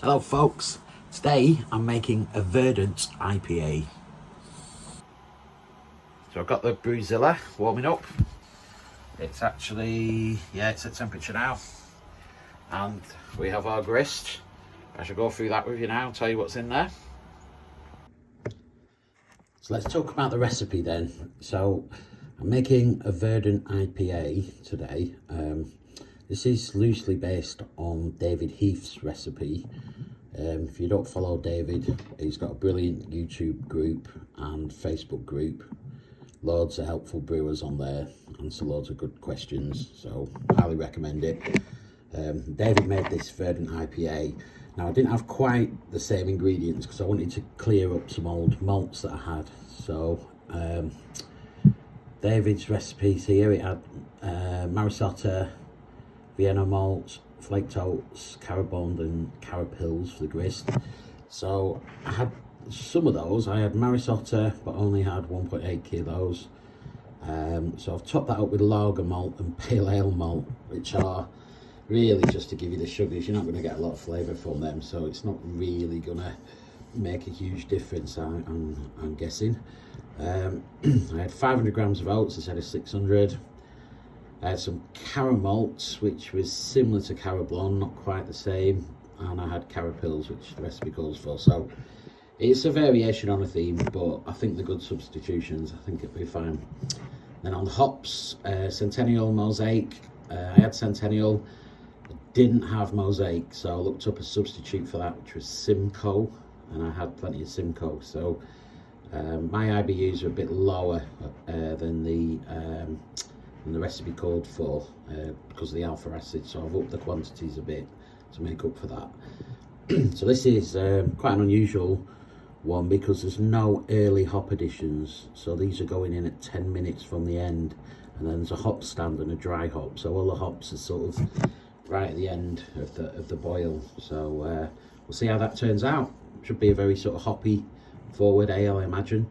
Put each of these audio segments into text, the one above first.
Hello folks, today I'm making a Verdant IPA. So I've got the Brewzilla warming up. It's actually, it's at temperature now. And we have our grist. I shall go through that with you now, tell you what's in there. So let's talk about the recipe then. So I'm making a Verdant IPA today. This is loosely based on David Heath's recipe. If you don't follow David, he's got a brilliant YouTube group and Facebook group. Loads of helpful brewers on there, answer loads of good questions, so highly recommend it. David made this Verdant IPA. Now I didn't have quite the same ingredients because I wanted to clear up some old malts that I had. So David's recipes here, it had Otter, Vienna malt, flaked oats, carabond and carapils for the grist. So I had some of those. I had Otter, but only had 1.8 kilos. So I've topped that up with lager malt and pale ale malt, which are really just to give you the sugars. You're not going to get a lot of flavour from them, so it's not really going to make a huge difference, I'm guessing. I had 500 grams of oats instead of 600. I had some caramalt, which was similar to carablon, not quite the same, and I had carapils, which the recipe calls for. So it's a variation on a theme, but I think they're good substitutions. I think it'll be fine. Then on the hops, Centennial, Mosaic. I had Centennial, I didn't have Mosaic, so I looked up a substitute for that, which was Simcoe, and I had plenty of Simcoe. So my IBUs are a bit lower than the recipe called for because of the alpha acid, so I've upped the quantities a bit to make up for that. So this is quite an unusual one because there's no early hop additions, so these are going in at 10 minutes from the end, and then there's a hop stand and a dry hop, so all the hops are sort of right at the end of the boil. So we'll see how that turns out. Should be a very sort of hoppy forward ale, I imagine.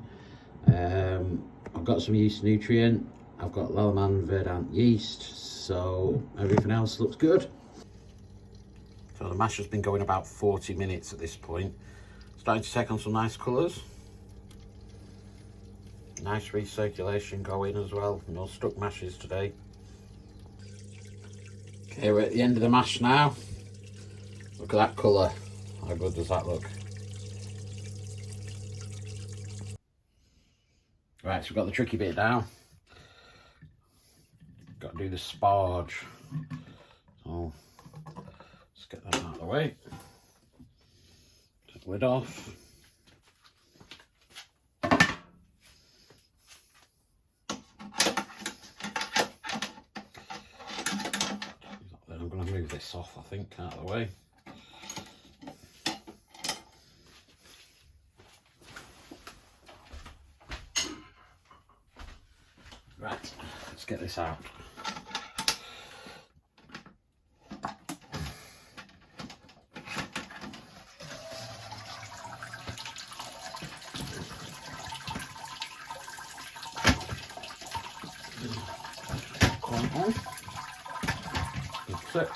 I've got some yeast nutrient. I've got Lallemand Verdant yeast, so everything else looks good. So the mash has been going about 40 minutes at this point. Starting to take on some nice colours. Nice recirculation going as well. No stuck mashes today. Okay, we're at the end of the mash now. Look at that colour. How good does that look? Right, so we've got the tricky bit now. Got to do the sparge. So let's get that out of the way. Take the lid off. Then I'm going to move this off, I think, out of the way. Right, let's get this out. That's it.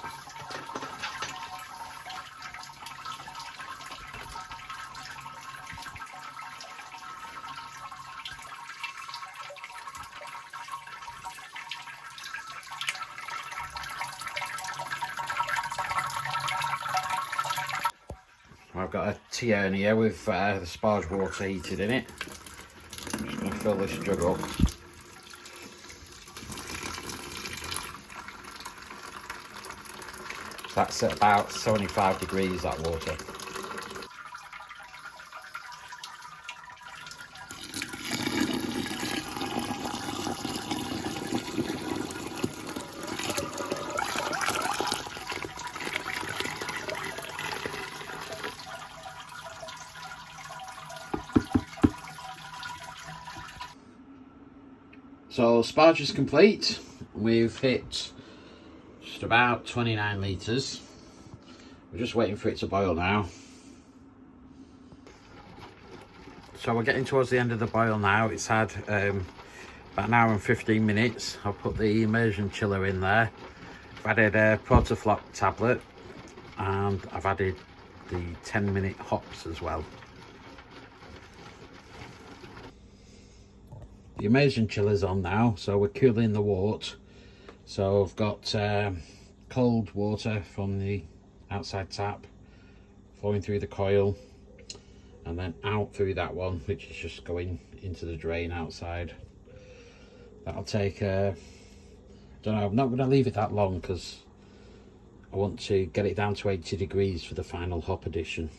I've got a tea urn here with the Sparge water heated in it. I'm just going to fill this jug up. That's at about 75 degrees, that water. So Sparge is complete. We've hit just about 29 litres. We're just waiting for it to boil now. So we're getting towards the end of the boil now. It's had about an hour and 15 minutes. I'll put the immersion chiller in there. I've added a portaflop tablet and I've added the 10-minute hops as well. The immersion chiller's on now, so we're cooling the wort. So I've got cold water from the outside tap flowing through the coil and then out through that one, which is just going into the drain outside. That'll take don't know, I'm not going to leave it that long because I want to get it down to 80 degrees for the final hop addition.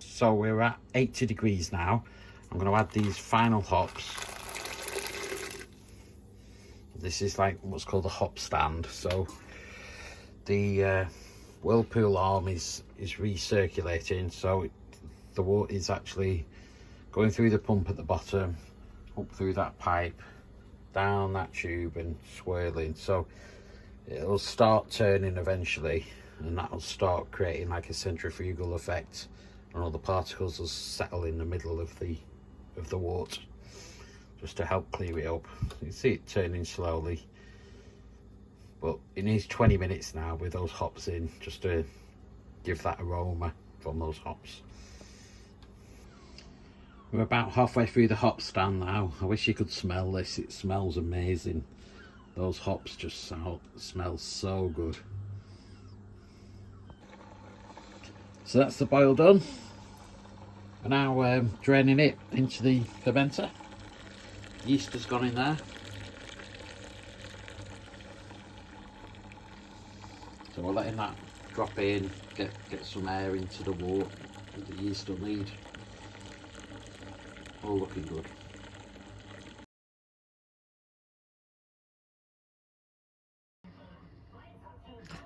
So we're at 80 degrees now. I'm going to add these final hops. This is like what's called a hop stand. So the whirlpool arm is recirculating, so the water is actually going through the pump at the bottom, up through that pipe, down that tube and swirling. So it'll start turning eventually, and that'll start creating like a centrifugal effect, and all the particles will settle in the middle of the wort, just to help clear it up. You can see it turning slowly, but it needs 20 minutes now with those hops in, just to give that aroma from those hops. We're about halfway through the hop stand now. I wish you could smell this. It smells amazing. Those hops just smell so good. So that's the boil done. We're now draining it into the fermenter. Yeast has gone in there. So we're letting that drop in, get some air into the wort that the yeast will need. All looking good.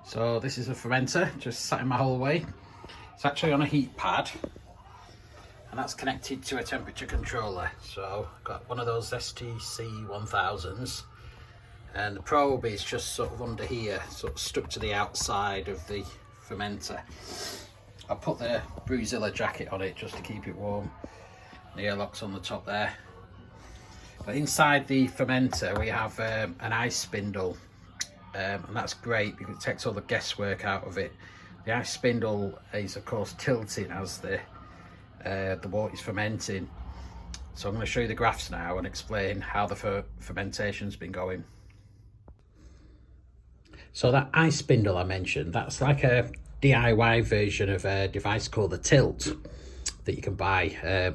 So this is a fermenter, just sat in my hallway. It's actually on a heat pad, and that's connected to a temperature controller. So I've got one of those STC 1000s, and the probe is just sort of under here, sort of stuck to the outside of the fermenter. I put the Brewzilla jacket on it just to keep it warm. The airlock's on the top there. But inside the fermenter we have an ice spindle, and that's great because it takes all the guesswork out of it. The ice spindle is of course tilting as the wort is fermenting. So I'm going to show you the graphs now and explain how the fermentation's been going. So that ice spindle I mentioned, that's like a DIY version of a device called the tilt that you can buy.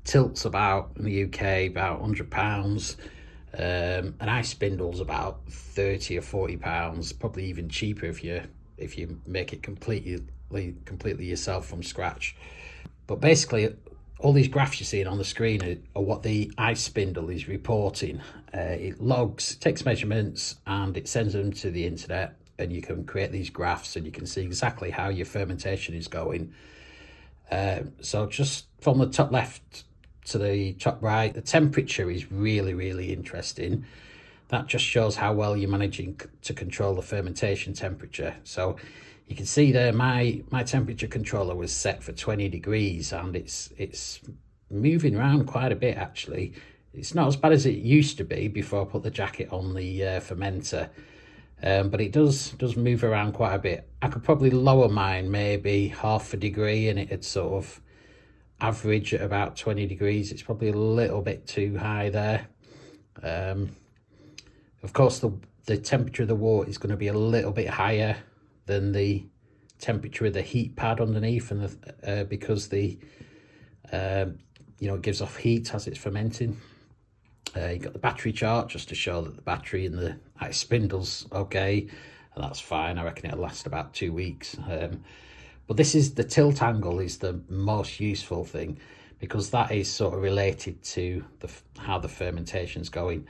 Tilt's about, in the UK, about £100. An ice spindle's about £30 or £40, probably even cheaper if you make it completely yourself from scratch. But basically all these graphs you're seeing on the screen are what the ice spindle is reporting. It logs, takes measurements, and it sends them to the internet, and you can create these graphs and you can see exactly how your fermentation is going. So just from the top left to the top right, the temperature is really interesting. That just shows how well you're managing to control the fermentation temperature. So you can see there my temperature controller was set for 20 degrees, and it's moving around quite a bit actually. It's not as bad as it used to be before I put the jacket on the fermenter, but it does move around quite a bit. I could probably lower mine maybe half a degree and it'd sort of average at about 20 degrees. It's probably a little bit too high there. Of course the temperature of the wort is going to be a little bit higher than the temperature of the heat pad underneath, and because the it gives off heat as it's fermenting. You've got the battery chart just to show that the battery in the ice spindle's okay, and that's fine. I reckon it'll last about 2 weeks. But this is the tilt angle is the most useful thing, because that is sort of related to how the fermentation's going.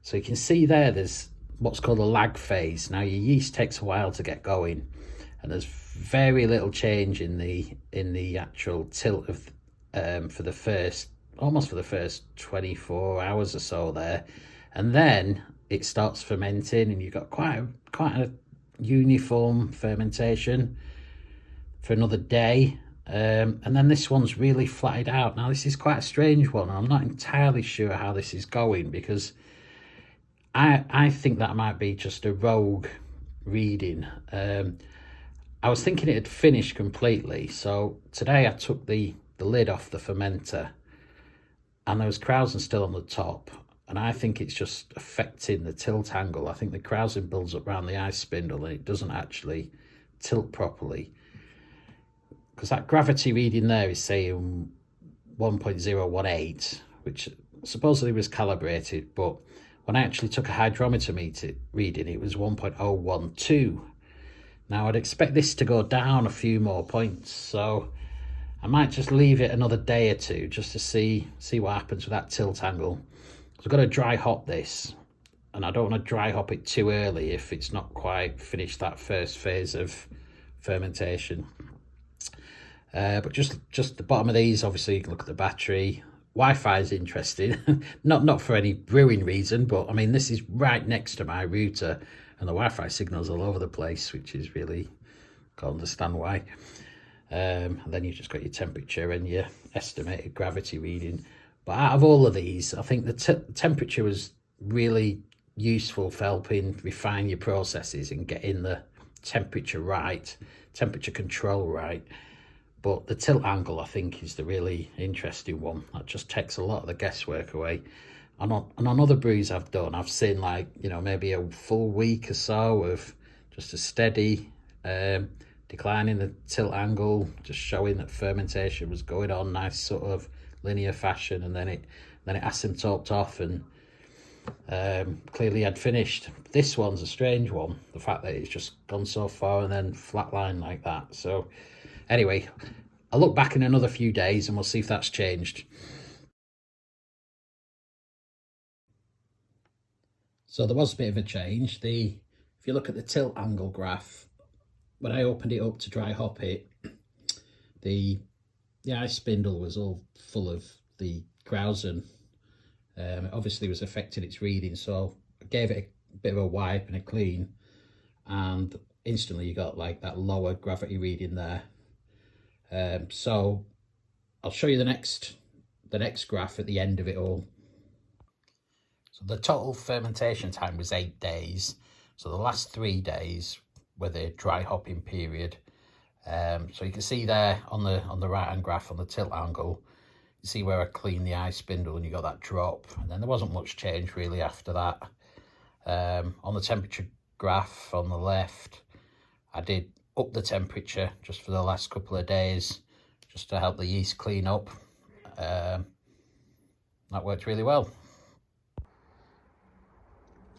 So you can see there's what's called a lag phase. Now your yeast takes a while to get going, and there's very little change in the actual tilt of for the first 24 hours or so there, and then it starts fermenting, and you've got quite a uniform fermentation for another day, and then this one's really flattened out. Now this is quite a strange one. I'm not entirely sure how this is going, because I think that might be just a rogue reading. I was thinking it had finished completely, so today I took the lid off the fermenter and there was krausen still on the top, and I think it's just affecting the tilt angle. I think the krausen builds up around the ice spindle and it doesn't actually tilt properly, because that gravity reading there is saying 1.018, which supposedly was calibrated, but when I actually took a hydrometer reading, it was 1.012. Now I'd expect this to go down a few more points, so I might just leave it another day or two just to see what happens with that tilt angle. So I've got to dry hop this, and I don't want to dry hop it too early if it's not quite finished that first phase of fermentation. But just the bottom of these, obviously you can look at the battery. Wi-Fi is interesting, not for any brewing reason, but I mean this is right next to my router and the Wi-Fi signal's all over the place, which is really, can't understand why. And then you've just got your temperature and your estimated gravity reading. But out of all of these, I think the temperature was really useful for helping refine your processes and getting the temperature right, temperature control right. But the tilt angle, I think, is the really interesting one. That just takes a lot of the guesswork away. And on other brews I've done, I've seen like, you know, maybe a full week or so of just a steady decline in the tilt angle, just showing that fermentation was going on, nice sort of linear fashion, and then it asymptoted off and clearly had finished. This one's a strange one, the fact that it's just gone so far and then flatline like that. So anyway, I'll look back in another few days and we'll see if that's changed. So there was a bit of a change. If you look at the tilt angle graph, when I opened it up to dry hop it, the ice spindle was all full of the krausen. It obviously was affecting its reading, so I gave it a bit of a wipe and a clean, and instantly you got like that lower gravity reading there. So I'll show you the next graph at the end of it all. So the total fermentation time was 8 days. So the last 3 days were the dry hopping period. So you can see there on the right hand graph on the tilt angle, you see where I cleaned the ice spindle and you got that drop, and then there wasn't much change really after that. On the temperature graph on the left, I did up the temperature just for the last couple of days just to help the yeast clean up. That worked really well.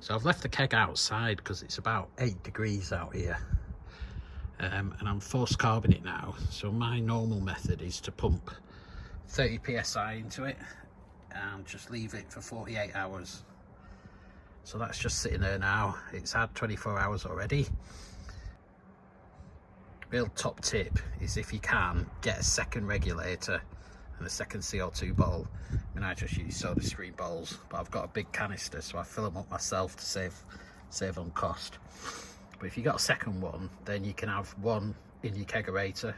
So I've left the keg outside because it's about 8 degrees out here, and I'm force carbing it now. So my normal method is to pump 30 psi into it and just leave it for 48 hours. So that's just sitting there now. It's had 24 hours already. Real top tip is, if you can, get a second regulator and a second CO2 bottle. I mean, I just use soda stream bottles, but I've got a big canister, so I fill them up myself to save on cost. But if you got a second one, then you can have one in your kegerator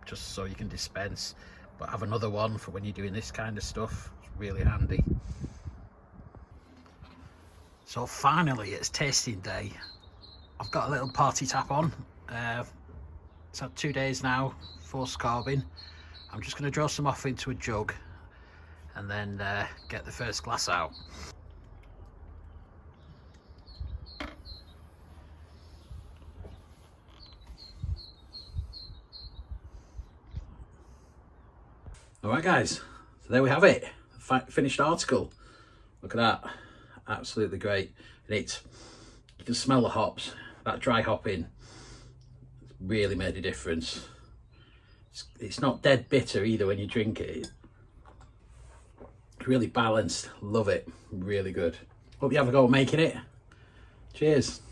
just so you can dispense, but have another one for when you're doing this kind of stuff. It's really handy. So finally it's tasting day. I've got a little party tap on. It's had 2 days now, force carbing. I'm just going to draw some off into a jug and then get the first glass out. Alright guys, so there we have it, finished article. Look at that, absolutely great. And you can smell the hops, that dry hopping really made a difference. It's not dead bitter either when you drink it. It's really balanced, love it, really good. Hope you have a go at making it. Cheers.